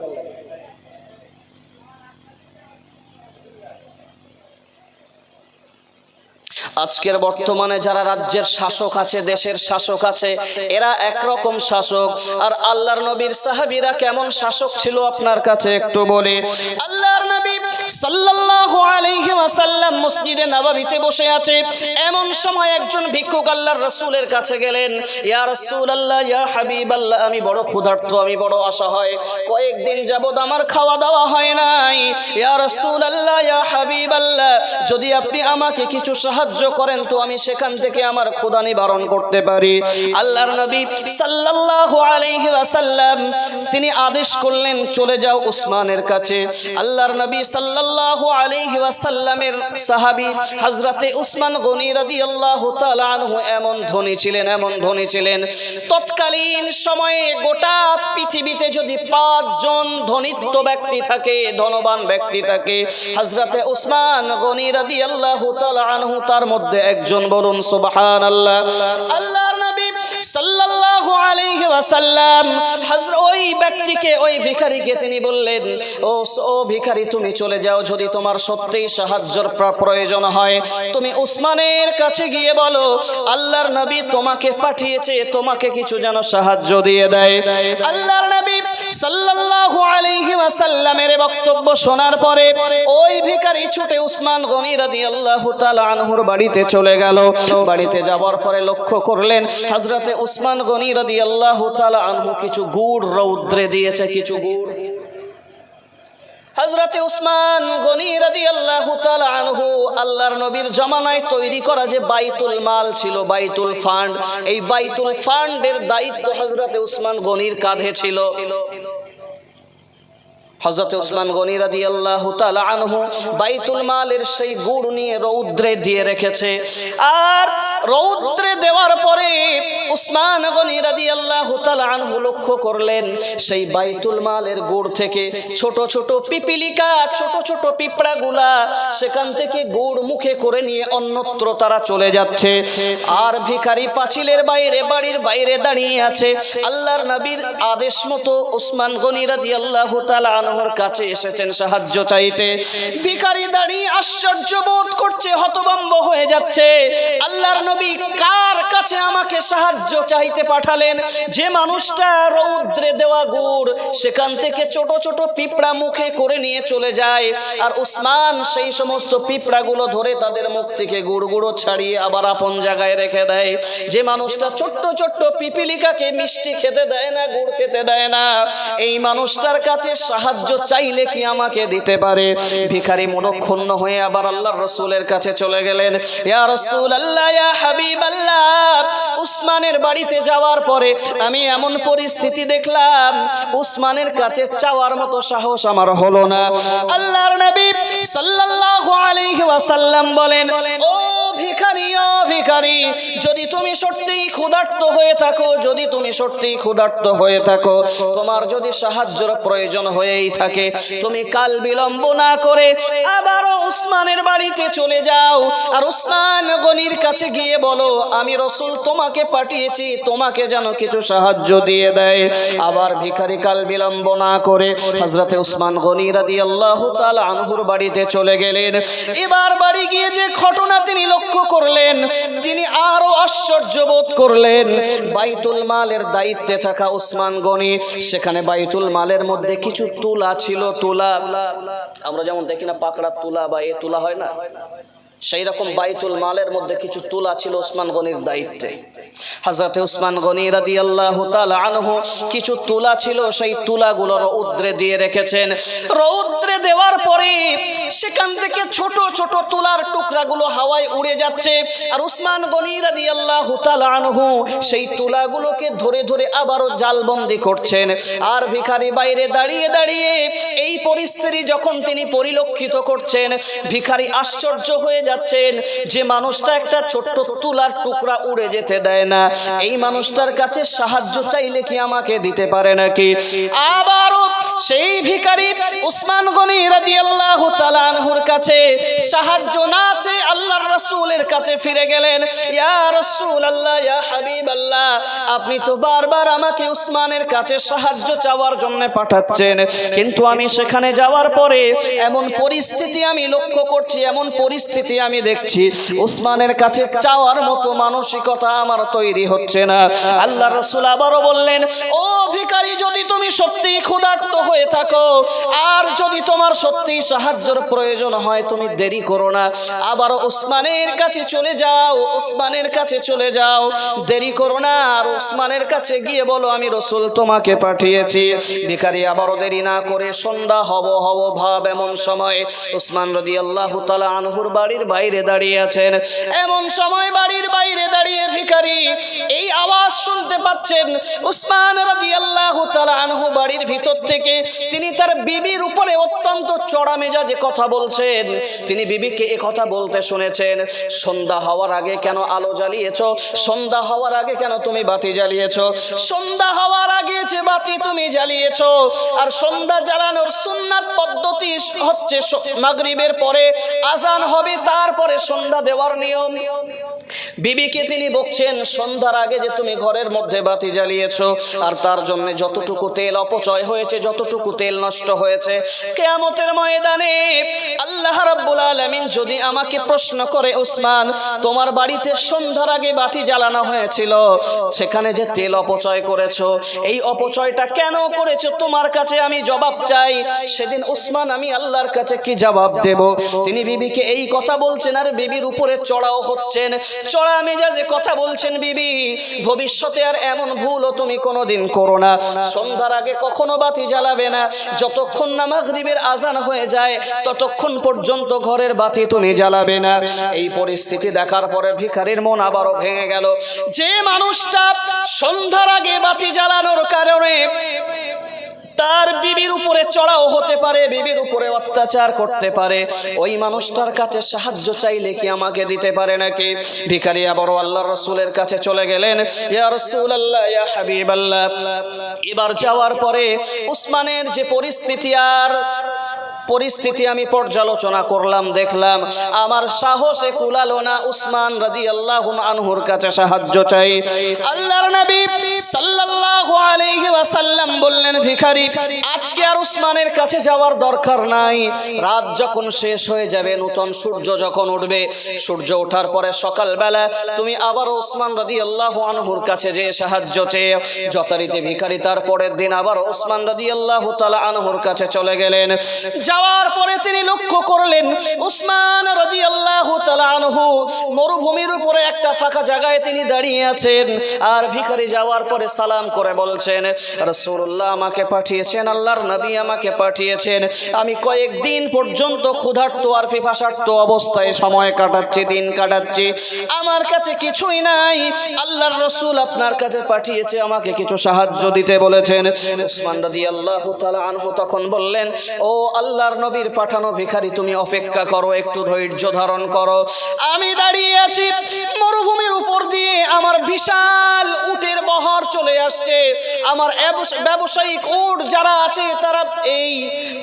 আজকের বর্তমানে যারা রাজ্যের শাসক আছে, দেশের শাসক আছে, এরা একরকম শাসক। আর আল্লাহর নবীর সাহাবীরা কেমন শাসক ছিল আপনার কাছে একটু বলি। আল্লাহর নবী সাল্লাল্লাহু আলাইহি ওয়াসাল্লাম মসজিদে নববীতে বসে আছে, এমন সময় একজন ভিক্ষুক আল্লাহর রাসূলের কাছে গেলেন। ইয়া রাসূলুল্লাহ, ইয়া হাবিবাল্লাহ, আমি বড় ক্ষুধার্ত, আমি বড় অসহায়, কয়েকদিন যাবত আমার খাওয়া দাওয়া হয় নাই। ইয়া রাসূলুল্লাহ, ইয়া হাবিবাল্লাহ, যদি আপনি আমাকে কিছু সাহায্য করেন তো আমি সেখান থেকে আমার ক্ষুধা নিবারণ করতে পারি। আল্লাহর নবী সাল্লাল্লাহু আলাইহি ওয়াসাল্লাম তিনি আদেশ করলেন, চলে যাও উসমানের কাছে। আল্লাহর নবী সাল্লাল্লাহু আলাইহি ওয়াসাল্লামের সাহাবী হযরতে উসমান গনি রাদিয়াল্লাহু তাআলা আনহু এমন ধনী ছিলেন, এমন ধনী ছিলেন, তৎকালীন সময়ে গোটা পৃথিবীতে যদি 5 জন ধনীত্ব ব্যক্তি থাকে, ধনবান ব্যক্তি থাকে, হযরতে উসমান গনি রাদিয়াল্লাহু তাআলা আনহু তার মধ্যে একজন। বলুন সুবহানাল্লাহ। আল্লাহর নবী সাল্লাল্লাহু আলাইহি ওয়াসাল্লাম ওই ব্যক্তিকে, ওই ভিখারিকে তিনি বললেন, ও ভিখারি, তুমি চলে যাও, যদি তোমার সত্যিই সাহায্যের প্রয়োজন হয় তুমি উসমানের কাছে গিয়ে বলো আল্লাহর নবী তোমাকে পাঠিয়েছে, তোমাকে কিছু যেন সাহায্য দিয়ে দেয়। আল্লাহর নবী সাল্লাল্লাহু আলাইহি ওয়াসাল্লামের বক্তব্য শোনার পরে ওই ভিখারি ছুটে উসমান গনি রাদিয়াল্লাহু তাআলা আনহুর বাড়িতে চলে গেল। বাড়িতে যাওয়ার পরে লক্ষ্য করলেন হযরতে উসমান গনি রাদিয়াল্লাহু তাআলা আনহু কিছু গুড় রৌদ্রে দিয়েছে, কিছু গুড়। হযরতে উসমান গনি রাদিয়াল্লাহু তাআলা আনহু আল্লাহর নবীর জামানায় তৈরি করা যে বাইতুল মাল ছিল, বাইতুল ফান্ড, এই বাইতুল ফান্ডের দায়িত্ব হযরতে উসমান গনির কাঁধে ছিল। হযরতে উসমান গনি রাদিয়াল্লাহু তাআলা আনহু বাইতুল মালের সেই গুড় নিয়ে রৌদ্রে দিয়ে রেখেছে। আর রৌদ্রে দেওয়ার পরে উসমান গনি রাদিয়াল্লাহু তাআলা আনহু লক্ষ্য করলেন সেই বাইতুল মালের গুড় থেকে ছোট ছোট পিপিলিকা, ছোট ছোট পিঁপড়াগুলা সেখান থেকে গুড় মুখে করে নিয়ে অন্যত্র তারা চলে যাচ্ছে। আর ভিখারি পাঁচিলের বাইরে, বাড়ির বাইরে দাঁড়িয়ে আছে। আল্লাহর নবীর আদেশ মতো উসমান গনি রাদিয়াল্লাহু তাআলা আনহুর কাছে এসেছেন সাহায্য চাইতে। ভিখারি দাঁড়িয়ে আশ্চর্য বোধ করছে, হতভম্ব হয়ে যাচ্ছে। আল্লাহর নবী কার কাছে আমাকে সাহায্য চাইতে পাঠালেন? যে মানুষটা রৌদ্রে দেওয়া গুড় সেখান থেকে ছোট ছোট পিঁপড়া মুখে করে নিয়ে চলে যায়, আর উসমান সেই সমস্ত পিঁপড়াগুলো ধরে তাদের মুখ থেকে গুড়গুড়ো ছাড়িয়ে আবার আপন জায়গায় রেখে দেয়। যে মানুষটা ছোট্ট ছোট্ট পিপিলিকাকে মিষ্টি খেতে দেয় না, গুড় খেতে দেয় না, এই মানুষটার কাছে সাহায্য চাইলে কি আমাকে দিতে পারে? ভিখারি মনক্ষুণ্ণ হয়ে আবার আল্লাহর রাসূলের কাছে চলে গেলেন। ইয়া রাসূলুল্লাহ, ইয়া হাবিবাল্লাহ, উসমানের বাড়িতে যাওয়ার পরে আমি এমন পরিস্থিতি দেখলাম উসমানের কাছে চাওয়ার মতো সাহস আমার হলো না। আল্লাহর নবী সাল্লাল্লাহু আলাইহি ওয়াসাল্লাম বলেন, ও ভিখারিও, ভিখারি, যদি তুমি সত্যিই ক্ষুধার্ত হয়ে থাকো, যদি তুমি সত্যিই ক্ষুধার্ত হয়ে থাকো, তোমার যদি সাহায্যের প্রয়োজন হয়েই থাকে, তুমি কাল বিলম্ব না করে আবারও উসমানের বাড়িতে চলে যাও আর উসমান গনির কাছে গিয়ে বলো, আমি রাসূল তোমাকে পাঠিয়েছি, তোমাকে যেন কিছু সাহায্য দিয়ে দেয়। আবার ভিখারি কাল বিলম্ব না করে হযরতে উসমান গনি রাদিয়াল্লাহু তাআলা আনহুর বাড়িতে চলে গেলেন। এবার বাড়ি গিয়ে যে ঘটনা তিনি লক্ষ্য করলেন, তিনি আরো আশ্চর্য বোধ করলেন। বাইতুল মালের দায়িত্বে থাকা উসমান গনি, সেখানে বাইতুল মালের মধ্যে কিছু তুলা ছিল। তুলা আমরা যেমন দেখি না পাকড়া তুলা বা এ তুলা হয় না, সেই রকম বাইতুল মালের মধ্যে কিছু তুলা ছিল উসমান গনির দায়িত্বে। হযরতে উসমান গনি রাদিয়াল্লাহু তাআলা আনহু কিছু তুলা ছিল, সেই তুলাগুলো রৌদ্রে দিয়ে রেখেছেন। রৌদ্রে দেওয়ার পরে সেখান থেকে ছোট ছোট তুলার টুকরাগুলো হাওয়ায় উড়ে যাচ্ছে, আর উসমান গনি রাদিয়াল্লাহু তাআলা আনহু সেই তুলাগুলোকে ধরে ধরে আবারও জালবন্দি করছেন। আর ভিখারি বাইরে দাঁড়িয়ে দাঁড়িয়ে এই পরিস্থিতি যখন তিনি পরিলক্ষিত করছেন, ভিখারি আশ্চর্য হয়ে যাচ্ছেন যে মানুষটা একটা ছোট্ট তুলার টুকরা উড়ে যেতে দেয় না, এই মানুষটার কাছে সাহায্য চাইলে কি আমাকে দিতে পারে নাকি? আবারও সেই ভিখারি উসমান গনি রাদিয়াল্লাহু তাআলা আনহুর কাছে সাহায্য না চেয়ে আল্লাহর রাসূলের কাছে ফিরে গেলেন। ইয়া রাসূলুল্লাহ, ইয়া হাবিবাল্লাহ, আপনি তো বারবার আমাকে উসমানের কাছে সাহায্য চাওয়ার জন্য পাঠাচ্ছেন, কিন্তু আমি সেখানে যাওয়ার পরে এমন পরিস্থিতি আমি লক্ষ্য করছি, এমন পরিস্থিতি আমি দেখছি, উসমানের কাছে চাওয়ার মতো মানসিকতা আমার তৈরি হচ্ছে না। আল্লাহর রাসূল আবারও বললেন, ও ভিখারি, যদি তুমি সত্যিই ক্ষুধার্ত হয়ে থাকো আর যদি তোমার সত্যিই সাহায্যের প্রয়োজন হয়, তুমি দেরি করো না, আবারও উসমানের কাছে চলে যাও, উসমানের কাছে চলে যাও, দেরি করো না, আর উসমানের কাছে গিয়ে বলো আমি রাসূল তোমাকে পাঠিয়েছি। ভিখারি আবারও দেরি না করে সন্ধ্যা হব হব ভাব এমন সময় উসমান রাদিয়াল্লাহু তাআলা আনহুর বাড়ির বাইরে দাঁড়িয়ে আছেন। এমন সময় বাড়ির বাইরে দাঁড়িয়ে ভিখারি এই আওয়াজ শুনতে পাচ্ছেন, উসমান রাদিয়াল্লাহু তাআলা আনহু বাড়ির ভিতর থেকে তিনি তার বিবির উপরে অত্যন্ত চড়া মেজাজে কথা বলছেন। তিনি বিবিকে এই কথা বলতে শুনেছেন, সন্ধ্যা হওয়ার আগে কেন আলো জ্বালিয়েছো? সন্ধ্যা হওয়ার আগে কেন তুমি বাতি জ্বালিয়েছো? সন্ধ্যা হওয়ার আগে যে বাতি তুমি জ্বালিয়েছো, আর সন্ধ্যা জ্বালানোর সুন্নাত পদ্ধতি হচ্ছে মাগরিবের পরে আজান হবে, তারপরে সন্ধ্যা দেওয়ার নিয়ম। বিবিকে তিনি বলছেন, সন্ধ্যার আগে যে তুমি ঘরের মধ্যে বাতি জ্বালিয়েছো, আর তার জন্য যতটুকু তেল অপচয় হয়েছে, যতটুকু তেল নষ্ট হয়েছে, কিয়ামতের ময়দানে আল্লাহ রাব্বুল আলামিন যদি আমাকে প্রশ্ন করে, উসমান, তোমার বাড়িতে সন্ধ্যার আগে বাতি জ্বালানো হয়েছিল, সেখানে যে তেল অপচয় করেছো, এই অপচয়টা কেন করেছো, তোমার কাছে আমি জবাব চাই। সেদিন উসমান আমি আল্লাহর কাছে কি জবাব দেব? তিনি বিবিকে এই কথা বলছেন, আর বিবির উপরে চড়াও হচ্ছেন, চড়া মেজাজে কথা বলছেন, বিবি, ভবিষ্যতে আর এমন ভুলও তুমি কোনোদিন করো না, সন্ধ্যার আগে কখনো বাতি জ্বালাবে না, যতক্ষণ না মাগরিবের আজান হয়ে যায় ততক্ষণ পর্যন্ত ঘরের বাতি তুমি জ্বালাবে না। এই পরিস্থিতি দেখার পরে ভিখারির মন আবারও ভেঙে গেল। যে মানুষটা সন্ধ্যার আগে বাতি জ্বালানোর কারণে তার বিবির উপরে চড়াও হতে পারে, বিবির উপরে অত্যাচার করতে পারে, ওই মানুষটার কাছে সাহায্য চাইলে কি আমাকে দিতে পারে নাকি? ভিখারি আবারও আল্লাহর রাসূলের কাছে চলে গেলেন, ইয়া রাসূলুল্লাহ, ইয়া হাবিবাল্লাহ। এবার যাওয়ার পরে উসমানের যে পরিস্থিতি আমি পর্যালোচনা করলাম, দেখলাম আমার সাহসে কুলালো না উসমান রাদিয়াল্লাহু আনহুর কাছে সাহায্য চাই। আল্লাহর নবী সাল্লাল্লাহু আলাইহি ওয়াসাল্লাম বললেন, ভিখারি, আজকে আর উসমানের কাছে যাওয়ার দরকার নাই, রাত যখন শেষ হয়ে যাবে, নতুন সূর্য যখন উঠবে, সূর্য ওঠার পরে সকালবেলা তুমি আবার উসমান রাদিয়াল্লাহু আনহুর কাছে যে সাহায্য চেয়ে। যথারীতি ভিখারি তার পরের দিন আবার উসমান রাদিয়াল্লাহু তাআলা আনহুর কাছে চলে গেলেন। যাওয়ার পরে তিনি লক্ষ্য করলেন উসমান রাদিয়াল্লাহু তাআলা আনহু মরুভূমির উপরে একটা ফাঁকা জায়গায় তিনি দাঁড়িয়ে আছেন। আর ভিখারি যাওয়ার পরে সালাম করে বলছেন, রাসূলুল্লাহ আমাকে পাঠিয়েছেন, আল্লাহর নবী আমাকে পাঠিয়েছেন, আমি কয়েকদিন পর্যন্ত ক্ষুধার্ত আর পিপাসার্ত অবস্থায় সময় কাটাচ্ছি, দিন কাটাচ্ছি, আমার কাছে কিছুই নাই, আল্লাহর রাসূল আপনার কাছে পাঠিয়েছে, আমাকে কিছু সাহায্য দিতে বলেছেন। উসমান রাদিয়াল্লাহু তাআলা আনহু তখন বললেন, ও আল্লাহ আল্লাহর নবীর পাঠানো ভিখারি, তুমি অপেক্ষা করো, একটু ধৈর্য ধারণ করো। আমি দাঁড়িয়ে আছি মরুভূমির উপর দিয়ে, আমার বিশাল উটের বহর চলে আসছে। আমার ব্যবসায়িক উট যারা আছে তারা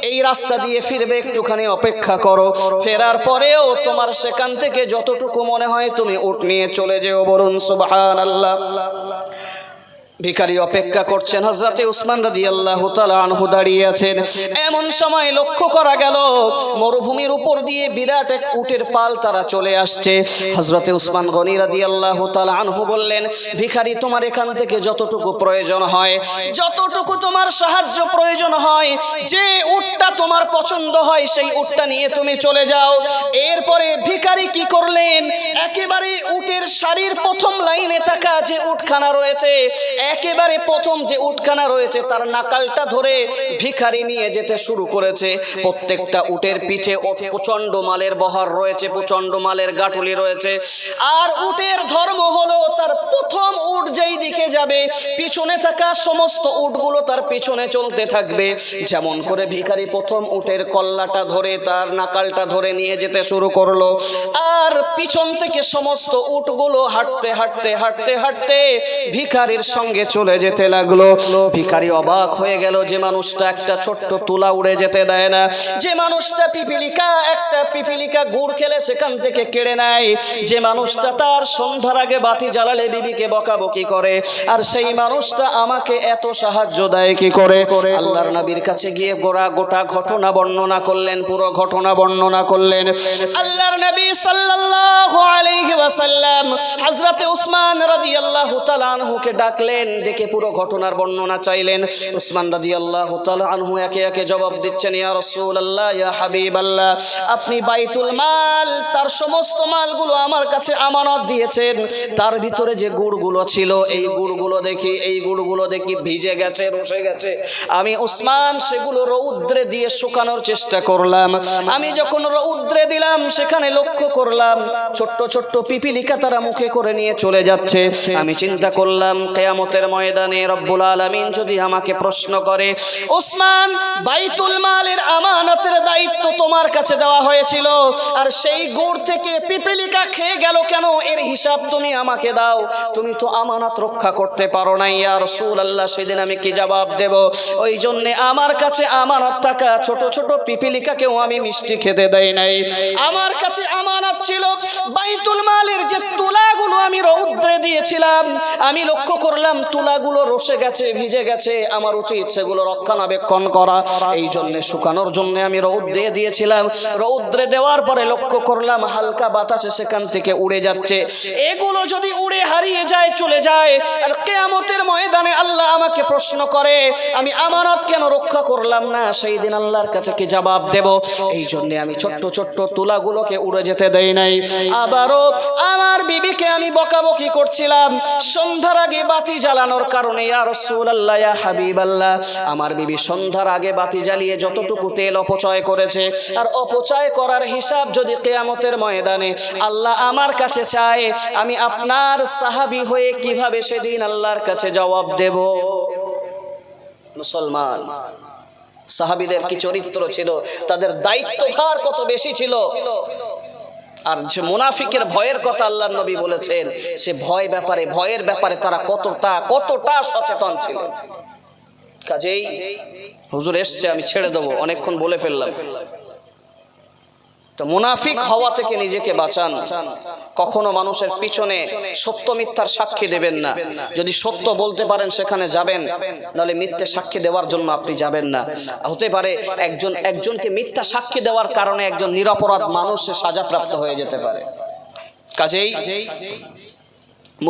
এই রাস্তা দিয়ে ফিরবে, একটুখানি অপেক্ষা করো। ফেরার পরেও তোমার সেখান থেকে যতটুকু মনে হয় তুমি উট নিয়ে চলে যেও। বলুন সুবহানাল্লাহ। ভিখারি অপেক্ষা করছেন, হযরতে উসমান রাদিয়াল্লাহু তাআলা আনহু দাঁড়িয়ে আছেন। এমন সময় লক্ষ্য করা গেল মরুভূমির উপর দিয়ে বিরাট এক উটের পাল তারা চলে আসছে। হযরতে উসমান গনি রাদিয়াল্লাহু তাআলা আনহু বললেন, ভিখারি তোমার এখান থেকে যতটুকু প্রয়োজন হয়, যতটুকু তোমার সাহায্য প্রয়োজন হয়, যে উটটা তোমার পছন্দ হয় সেই উটটা নিয়ে তুমি চলে যাও। এরপরে ভিখারি কি করলেন, একেবারে উটের সারির প্রথম লাইনে থাকা যে উটখানা রয়েছে, একেবারে প্রথম যে উটখানা রয়েছে তার নাকালটা ধরে ভিখারি নিয়ে যেতে শুরু করেছে। প্রত্যেকটা উটের পিঠে প্রচন্ড মালের বহর রয়েছে, প্রচন্ড মালের গাটুলি রয়েছে। আর উটের ধর্ম হলো, তার প্রথম উট যেই দিকে যাবে পিছনে থাকা সমস্ত উটগুলো তার পিছনে চলতে থাকবে। যেমন করে ভিখারি প্রথম উটের কল্লাটা ধরে তার নাকালটা ধরে নিয়ে যেতে শুরু করলো, আর পিছন থেকে সমস্ত উটগুলো হাঁটতে হাঁটতে হাঁটতে হাঁটতে ভিখারির সঙ্গে চলে যেতে লাগলো। ভিখারি অবাক হয়ে গেল, যে মানুষটা একটা ছোট্ট তুলা উড়ে যেতে দেয় না, যে মানুষটা একটা পিপিলিকা গুড় খেলে সেখান থেকে কেড়ে নেয়, যে মানুষটা তার সন্ধ্যার আগে বাতি জ্বালালে বিবিকে বকাবকি করে, আর সেই মানুষটা আমাকে এত সাহায্য দেয় কি করে? আল্লাহর নবীর কাছে গিয়ে গোটা ঘটনা বর্ণনা করলেন, পুরো ঘটনা বর্ণনা করলেন। আল্লাহর নবী সাল্লাল্লাহু আলাইহি ওয়াসাল্লাম হযরতে উসমান রাদিয়াল্লাহু তাআলা আনহুকে ডাকলেন, ডেকে পুরো ঘটনার বর্ণনা চাইলেন। উসমান রাদিয়াল্লাহু তাআলা আনহু একে একে জবাব দিচ্ছেন, ইয়া রাসূলুল্লাহ, ইয়া হাবিবাল্লাহ, আপনি বাইতুল মাল, তার সমস্ত মালগুলো আমার কাছে আমানত দিয়েছেন। তার ভিতরে যে গুড়গুলো ছিল, এই গুড়গুলো দেখি ভিজে গেছে, রসে গেছে। আমি উসমান সেগুলো রৌদ্রে দিয়ে শুকানোর চেষ্টা করলাম। আমি যখন রৌদ্রে দিলাম সেখানে লক্ষ্য করলাম ছোট্ট ছোট্ট পিপিলিকা তারা মুখে করে নিয়ে চলে যাচ্ছে। আমি চিন্তা করলাম, কিয়ামতের ময়দানে রব্বুল আলামিন যদি আমাকে প্রশ্ন করে, উসমান, বাইতুল মালের আমানতের দায়িত্ব তোমার কাছে দেওয়া হয়েছিল, আর সেই গুড় থেকে পিপিলিকা খেয়ে গেল কেন, এর হিসাব তুমি আমাকে দাও। তুমি তো আমানত রক্ষা করতে পারো না ইয়া রাসূলুল্লাহ, সেদিন আমি কি জবাব দেব? ওই জন্য আমার কাছে আমানত থাকা ছোট ছোট পিপিলিকাকেও আমি মিষ্টি খেতে দেই নাই। আমার কাছে আমানত ছিল বাইতুল মালের যে তুলাগুলো আমি রৌদ্রে দিয়েছিলাম, আমি লক্ষ্য করলাম তুলাগুলো রসে গেছে, ভিজে গেছে। আমার উচিত সেগুলো রক্ষণাবেক্ষণ করা, এই জন্য শুকানোর জন্য আমি রৌদ্রে দিয়েছিলাম। রৌদ্রে দেওয়ার পরে লক্ষ্য করলাম হালকা বাতাসে সেখান থেকে উড়ে যাচ্ছে। এগুলো যদি উড়ে হারিয়ে যায়, চলে যায়, আর কিয়ামতের ময়দানে আল্লাহ আমাকে প্রশ্ন করে আমি আমানত কেন রক্ষা করলাম না, সেই দিন আল্লাহর কাছে কি জবাব দেব? এই জন্য আমি ছোট্ট ছোট্ট তুলাগুলোকে উড়ে যেতে দেই নাই। আবারও আমার বিবিকে আমি বকাবকি করছিলাম সন্ধ্যার আগে বাতি জ্বালানোর কারণে। ইয়া রাসূলুল্লাহ, ইয়া হাবিবাল্লাহ, আমার বিবি সন্ধ্যার আগে বাতি জ্বালিয়ে যতটুকু তেল অপচয় করেছে, আর অপচয় করার হিসাব যদি কিয়ামতের ময়দানে আল্লাহ আমার কাছে চায়, আমি আপনার সাহাবী হয়ে কিভাবে সেদিন আল্লাহর কাছে জবাব দেব? মুসলমান সাহাবীদের কি চরিত্র ছিল, তাদের দায়িত্বভার কত বেশি ছিল। আর যে মুনাফিকের ভয়ের কথা আল্লাহর নবী বলেছেন, সে ভয়ের ব্যাপারে তারা কতটা সচেতন ছিল। কাজেই হুজুর এসছে, আমি ছেড়ে দেবো, অনেকক্ষণ বলে ফেললাম। তো মুনাফিক হওয়া থেকে নিজেকে বাঁচান। কখনো মানুষের পিছনে সত্য মিথ্যার সাক্ষী দেবেন না। যদি সত্য বলতে পারেন সেখানে যাবেন, নাহলে মিথ্যে সাক্ষী দেওয়ার জন্য আপনি যাবেন না। হতে পারে একজনকে মিথ্যা সাক্ষী দেওয়ার কারণে একজন নিরপরাধ মানুষ সাজাপ্রাপ্ত হয়ে যেতে পারে। কাজেই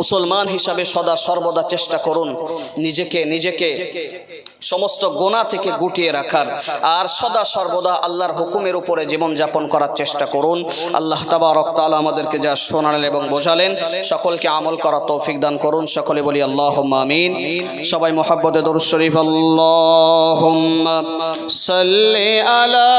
মুসলমান হিসাবে সদা সর্বদা চেষ্টা করুন নিজেকে সমস্ত গুনাহ থেকে গুটিয়ে রাখার, আর সদা সর্বদা আল্লাহর হুকুমের উপরে জীবন যাপন করার চেষ্টা করুন। আল্লাহ তাবারক তাআলা আমাদেরকে যা শোনালেন এবং বোঝালেন সকলকে আমল করার তৌফিক দান করুন। সকলে বলি আল্লাহুম্মা আমিন। সবাই মুহাব্বতে দরুদ শরীফ, আল্লাহুম্মা সাল্লি আলা